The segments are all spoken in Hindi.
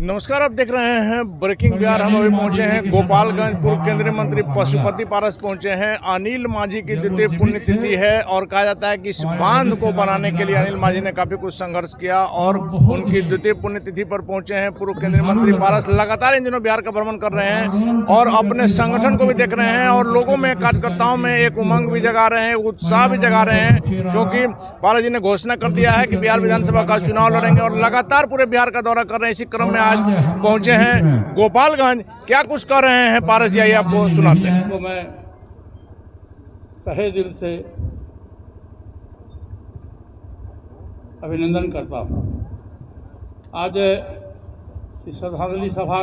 नमस्कार, आप देख रहे हैं ब्रेकिंग बिहार। हम अभी पहुंचे हैं गोपालगंज। पूर्व केंद्रीय मंत्री पशुपति पारस पहुंचे हैं। अनिल माझी की द्वितीय पुण्यतिथि है और कहा जाता है कि इस बांध को बनाने के लिए अनिल माझी ने काफी कुछ संघर्ष किया और उनकी द्वितीय पुण्यतिथि पर पहुंचे हैं। पूर्व केंद्रीय मंत्री पारस लगातार इन दिनों बिहार का भ्रमण कर रहे हैं और अपने संगठन को भी देख रहे हैं और लोगों में, कार्यकर्ताओं में एक उमंग भी जगा रहे हैं, उत्साह भी जगा रहे हैं, क्योंकि पारस जी ने घोषणा कर दिया है कि बिहार विधानसभा का चुनाव लड़ेंगे और लगातार पूरे बिहार का दौरा कर रहे हैं। इसी क्रम में आज पहुंचे हैं गोपालगंज। क्या कुछ कर रहे हैं पारस जी, आइए आपको सुनाते हैं। तो मैं तहे दिल से अभिनंदन करता हूं। आज इस श्रद्धांजलि सभा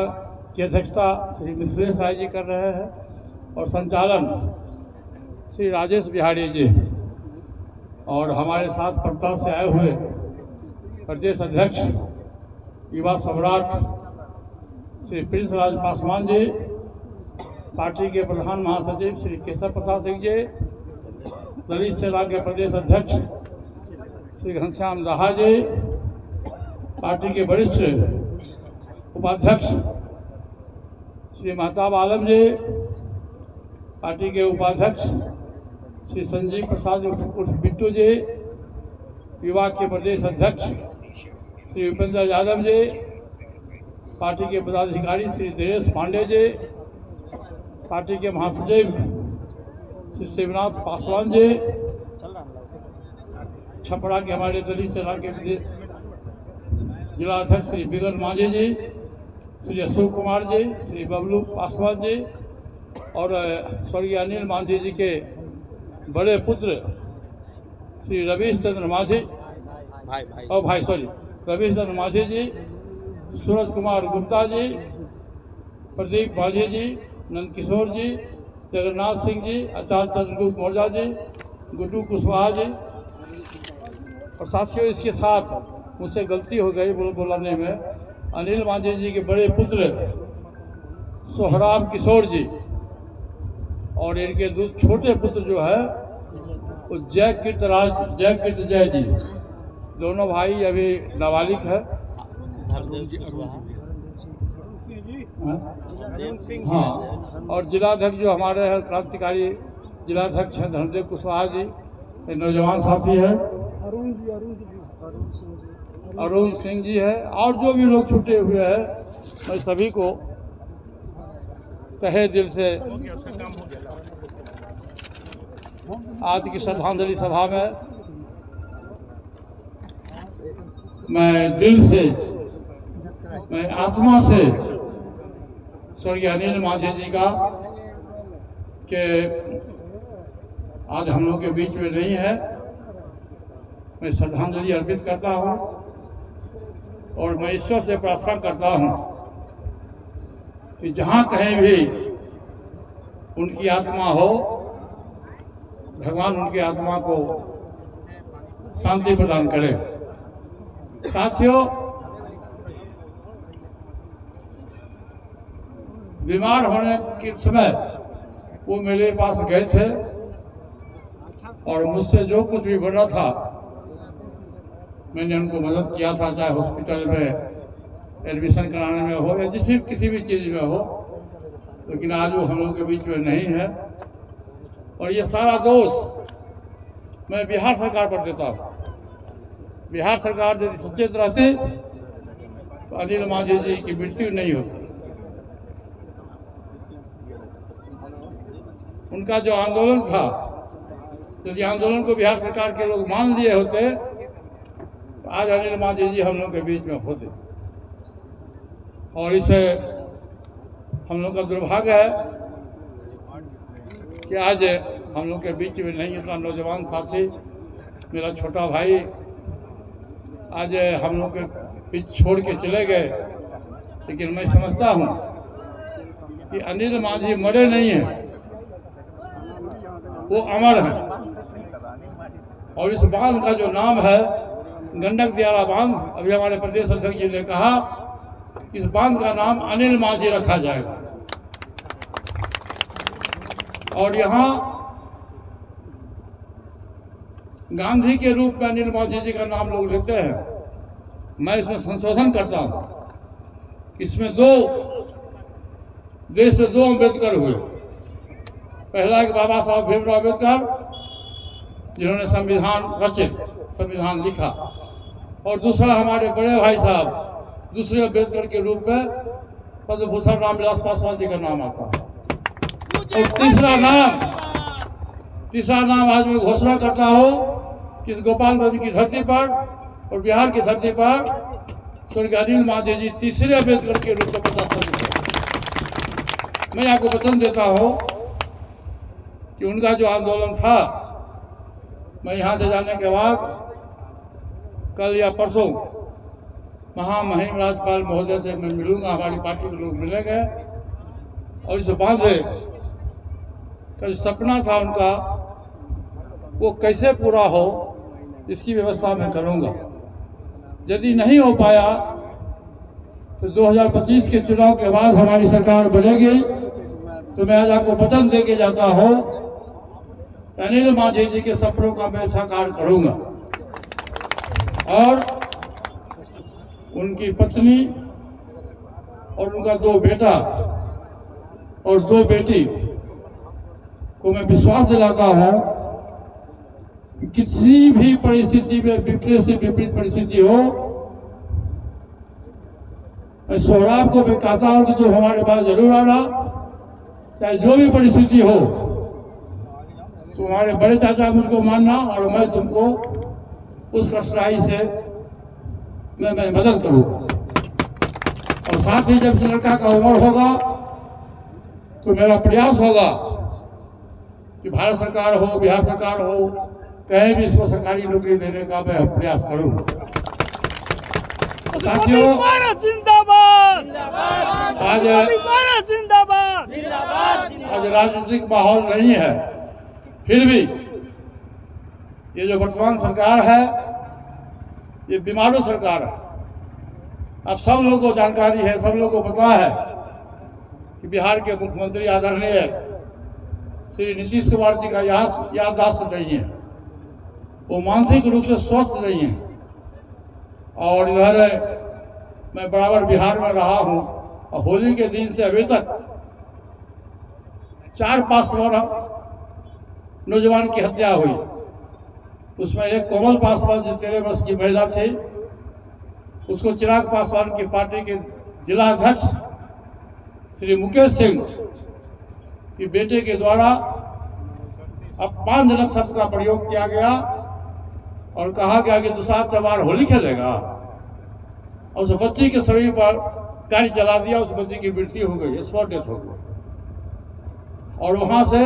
की अध्यक्षता श्री मिथिलेश राय जी कर रहे हैं और संचालन श्री राजेश बिहारी जी और हमारे साथ पटना से आए हुए प्रदेश अध्यक्ष युवा सम्राट श्री प्रिंस राज पासवान जी, पार्टी के प्रधान महासचिव श्री केशव प्रसाद सिंह जी, दलित सेना के प्रदेश अध्यक्ष श्री घनश्याम दाहा जी, पार्टी के वरिष्ठ उपाध्यक्ष श्री महताब आलम जी, पार्टी के उपाध्यक्ष श्री संजीव प्रसाद उर्फ बिट्टू जी, युवा के प्रदेश अध्यक्ष श्री उपेंद्र यादव जी, पार्टी के पदाधिकारी श्री दिनेश पांडे जी, पार्टी के महासचिव श्री शिवनाथ पासवान जी, छपरा के हमारे दलित सेना के जिला अध्यक्ष श्री बिगल माझी जी, श्री अशोक कुमार जी, श्री बबलू पासवान जी और स्वर्गीय अनिल माझी जी के बड़े पुत्र श्री रवीश चंद्र माझी रवीश चंद्र माझी जी, सूरज कुमार गुप्ता जी, प्रदीप माझी जी, नंदकिशोर जी, जगन्नाथ सिंह जी, आचार्य चंद्रगुप्त मौर्य जी, गुड्डू कुशवाहा जी और साथियों, इसके साथ मुझसे गलती हो गई बोलाने में, अनिल माझी जी के बड़े पुत्र सोहराब किशोर जी और इनके दो छोटे पुत्र जो है वो जय कीर्त जय जी, दोनों भाई अभी नाबालिग है। हाँ, और जिलाध्यक्ष जो हमारे हैं क्रांतिकारी जिलाध्यक्ष हैं धर्मदेव कुशवाहा जी, नौजवान साथी है अरुण सिंह जी है और जो भी लोग छूटे हुए हैं, मैं सभी को तहे दिल से आज की श्रद्धांजलि सभा में मैं दिल से, मैं आत्मा से स्वर्गीय अनिल माझी जी का कि आज हम लोग के बीच में नहीं है, मैं श्रद्धांजलि अर्पित करता हूं और मैं ईश्वर से प्रार्थना करता हूं कि जहां कहीं भी उनकी आत्मा हो, भगवान उनकी आत्मा को शांति प्रदान करे। साथियों, बीमार होने के समय वो मेरे पास गए थे और मुझसे जो कुछ भी बना था मैंने उनको मदद किया था, चाहे हॉस्पिटल में एडमिशन कराने में हो या किसी भी चीज़ में हो। लेकिन आज वो हम लोग के बीच में नहीं है और ये सारा दोष मैं बिहार सरकार पर देता हूँ। बिहार सरकार यदि सचेत रहती तो अनिल माझी जी की मृत्यु नहीं होती। उनका जो आंदोलन था, यदि आंदोलन को बिहार सरकार के लोग मान लिए होते तो आज अनिल माझी जी हम लोग के बीच में होते। और इसे हम लोग का दुर्भाग्य है कि आज हम लोग के बीच में नहीं, इतना नौजवान साथी, मेरा छोटा भाई आज हम लोग के बीच छोड़ के चले गए। लेकिन मैं समझता हूं कि अनिल माझी मरे नहीं हैं, वो अमर है। और इस बांध का जो नाम है गंडक दियारा बांध, अभी हमारे प्रदेश अध्यक्ष जी ने कहा कि इस बांध का नाम अनिल माझी रखा जाएगा। और यहाँ गांधी के रूप में अनिल माझी जी का नाम लोग लेते हैं, मैं इसमें संशोधन करता हूं इसमें देश में दो अम्बेडकर हुए। पहला एक बाबा साहब भीमराव अम्बेडकर जिन्होंने संविधान रचे, संविधान लिखा, और दूसरा हमारे बड़े भाई साहब दूसरे अम्बेडकर के रूप में पद्म भूषण रामविलास पासवान जी का नाम आता है। और तीसरा नाम आज मैं घोषणा करता हूँ कि गोपालगंज की धरती पर और बिहार की धरती पर स्वर्गीय अनिल मांझी जी तीसरे अम्बेडकर के रूप में प्रतिष्ठित है। मैं आपको वचन देता हूँ कि उनका जो आंदोलन था, मैं यहाँ से जाने के बाद कल या परसों महामहिम राज्यपाल महोदय से मैं मिलूंगा, हमारी पार्टी के लोग मिलेंगे, और इस बांधे का जो सपना था उनका वो कैसे पूरा हो इसकी व्यवस्था मैं करूंगा। यदि नहीं हो पाया तो 2025 के चुनाव के बाद हमारी सरकार बनेगी, तो मैं आज आपको वचन दे के जाता हूं अनिल मांझी जी के सपनों का मैं साकार करूंगा। और उनकी पत्नी और उनका 2 बेटा और 2 बेटी को मैं विश्वास दिलाता हूं कि किसी भी परिस्थिति में विपरीत से विपरीत परिस्थिति हो, मैं सोहराब को मैं कहता हूं कि तुम हमारे पास जरूर आना, चाहे जो भी परिस्थिति हो। तुम्हारे बड़े चाचा मुझको मानना और मैं तुमको उस कठिनाई से मैं मदद करूंगा। और साथ ही जब से लड़का का उम्र होगा तो मेरा प्रयास होगा कि भारत सरकार हो, बिहार सरकार हो, कहीं भी इसको सरकारी नौकरी देने का मैं प्रयास करूंगा। साथियों, आज राजनीतिक माहौल नहीं है, फिर भी ये जो वर्तमान सरकार है ये बीमारू सरकार है। अब सब लोगों को जानकारी है, सब लोगों को पता है कि बिहार के मुख्यमंत्री आदरणीय श्री नीतीश कुमार जी का याददाश्त नहीं है, वो मानसिक रूप से स्वस्थ नहीं है। और इधर मैं बराबर बिहार में रहा हूँ और होली के दिन से अभी तक 4 पासवान नौजवान की हत्या हुई। उसमें एक कोमल पासवान जो 13 वर्ष की महिला थी, उसको चिराग पासवान की पार्टी के जिला अध्यक्ष श्री मुकेश सिंह की बेटे के द्वारा अपमानजनक शब्द का प्रयोग किया गया और कहा गया कि दुसाध सवार होली खेलेगा, और उस बच्ची के शरीर पर गाड़ी चला दिया। उस बच्ची की मृत्यु हो गई, स्पॉट डेथ हो गई। और वहां से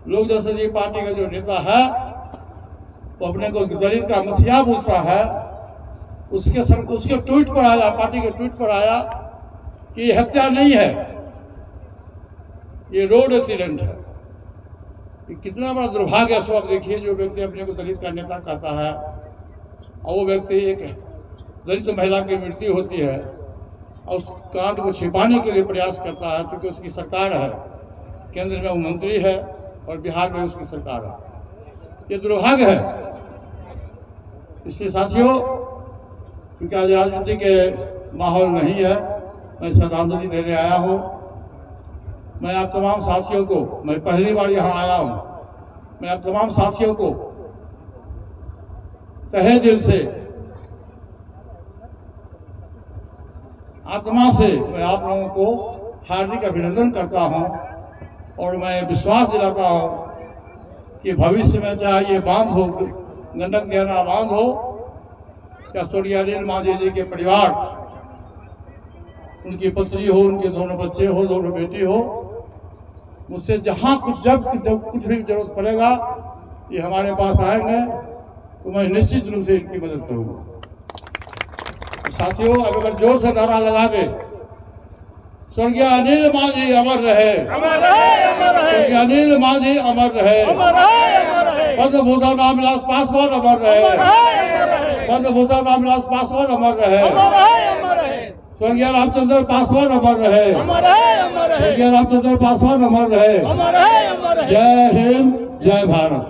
लोक जनशक्ति पार्टी का जो नेता है वो अपने को दलित का मसीहा बोलता है, उसके ट्वीट पर आया, पार्टी के ट्वीट पर आया कि ये हत्या नहीं है, ये रोड एक्सीडेंट है। ये कितना बड़ा दुर्भाग्य है। सो आप देखिए, जो व्यक्ति अपने को दलित का नेता कहता है और वो व्यक्ति एक दलित महिला की मृत्यु होती है और उस कांड को छिपाने के लिए प्रयास करता है, क्योंकि उसकी सरकार है, केंद्र में वो मंत्री है और बिहार में उसकी सरकार है। ये दुर्भाग्य है। इसलिए साथियों, क्योंकि आज राजनीति के माहौल नहीं है, मैं श्रद्धांजलि देने आया हूँ। मैं आप तमाम साथियों को, मैं पहली बार यहाँ आया हूँ, मैं आप तमाम साथियों को तहे दिल से, आत्मा से मैं आप लोगों को हार्दिक अभिनंदन करता हूँ। और मैं विश्वास दिलाता हूँ कि भविष्य में चाहे ये बांध हो, गंडक दियारा बांध हो, या स्वर्गीय अनिल मांझी जी के परिवार, उनकी पत्नी हो, उनके दोनों बच्चे हो, दोनों बेटी हो, मुझसे जहाँ जब कुछ भी जरूरत पड़ेगा ये हमारे पास आएंगे, तो मैं निश्चित रूप से इनकी मदद करूँगा। साथियों, अब अगर जोर से नारा लगा दे, स्वर्गीय अनिल मांझी अमर रहे, स्वर्गीय अनिल मांझी अमर रहे, पद्म भूषण रामविलास पासवान अमर रहे, पद्म भूषण रामविलास पासवान अमर रहे, स्वर्गीय रामचंद्र पासवान अमर रहे, स्वर्गीय रामचंद्र पासवान अमर रहे। जय हिंद, जय भारत।